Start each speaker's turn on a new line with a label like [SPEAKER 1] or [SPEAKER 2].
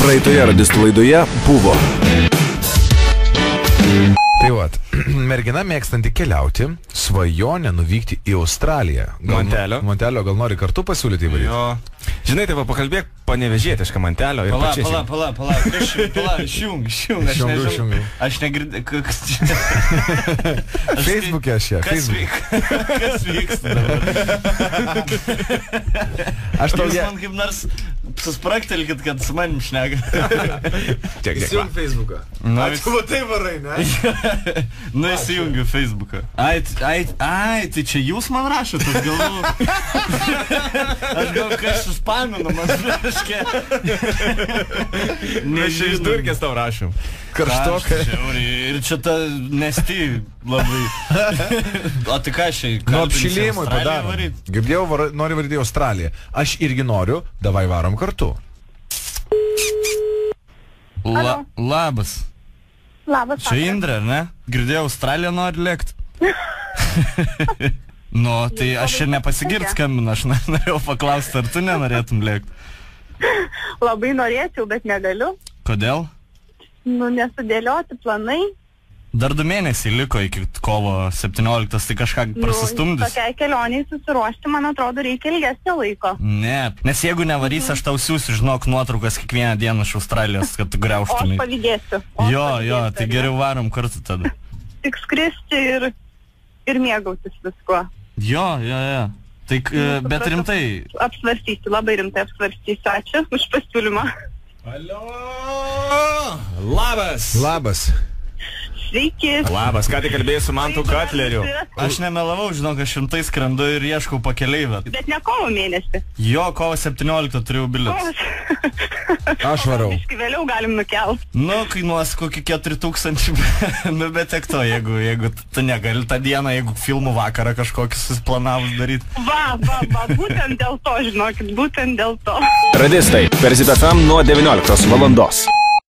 [SPEAKER 1] Praeitoje radistų laidoje buvo.
[SPEAKER 2] Tai vat, mergina mėgstanti keliauti, svajonė nuvykti į Australiją. Montelio, gal nori kartu pasiūlyti įvaryti?
[SPEAKER 3] Jo. Žinai, tai va, pakalbėk panevežėtišką Montelio ir pačiai.
[SPEAKER 4] Pala, išjung. Aš negirdėjau.
[SPEAKER 2] Facebook'e aš ją.
[SPEAKER 4] Kas vyksta dabar?
[SPEAKER 2] Aš tau
[SPEAKER 4] Jūs man kaip nors suspraktelkit, kad su manim šneka.
[SPEAKER 2] Įsijung Facebook'ą.
[SPEAKER 4] Ačiū, va tai varai, ne? Nu, įsijungiu Facebook'ą. Ai, tai čia jūs man rašot, aš galvoju. Aš galvoju, kas suspamino man reiškia.
[SPEAKER 3] Mes čia iš durkės tau rašom.
[SPEAKER 2] Karštokai.
[SPEAKER 4] Ir čia ta nesti labai. O tai ką šiai?
[SPEAKER 2] Nuo apšilėjimui padarom. Girdėjau, nori varyti į Australiją. Aš irgi noriu, davai varom kartu.
[SPEAKER 4] Labas.
[SPEAKER 5] Labas.
[SPEAKER 4] Čia Indrė, ar ne? Girdėjau, Australiją nori lėkt. Nu, tai aš ir nepasigirt skambinu, aš norėjau paklausti, ar tu nenorėtum lėkt.
[SPEAKER 5] Labai norėčiau, bet negaliu.
[SPEAKER 4] Kodėl?
[SPEAKER 5] Nu, nesudėlioti planai.
[SPEAKER 4] Dar 2 mėnesiai liko iki kovo 17, tai kažką prasistumdys.
[SPEAKER 5] Tokiai kelioniai susiruošti, man atrodo, reikia ilgesnio laiko.
[SPEAKER 4] Ne, nes jeigu nevarys, aš tau siūsiu, žinok, nuotraukas kiekvieną dieną iš Australijos, kad tu griauštumai.
[SPEAKER 5] O aš pavydėsiu.
[SPEAKER 4] Jo, tai geriau varom kartu tada.
[SPEAKER 5] Tik skristi ir mėgautis viskuo.
[SPEAKER 4] Jo. Tai, bet rimtai.
[SPEAKER 5] Apsvarstysiu, labai rimtai apsvarstysiu. Ačiū už pasiūlymą.
[SPEAKER 3] Alio! Labas.
[SPEAKER 5] Sveiki.
[SPEAKER 3] Labas, ką tik kalbėjai su Mantu Katleriu.
[SPEAKER 4] Aš nemelavau, žinok, aš rimtai skrendu ir ieškau pakeleivę.
[SPEAKER 5] Bet ne kovo mėnesį.
[SPEAKER 4] Jo, kovo 17 turėjau bilietus.
[SPEAKER 2] Aš varau.
[SPEAKER 5] Iškai vėliau galim nukelt.
[SPEAKER 4] Nu, kainuos kokį 4000, nu bet tiek to, jeigu tu negali tą dieną, jeigu filmų vakarą kažkokį susiplanavus daryti.
[SPEAKER 5] Va, būtent dėl to, žinokit, būtent dėl to.
[SPEAKER 1] Radistai per ZIP FM nuo 19 valandos.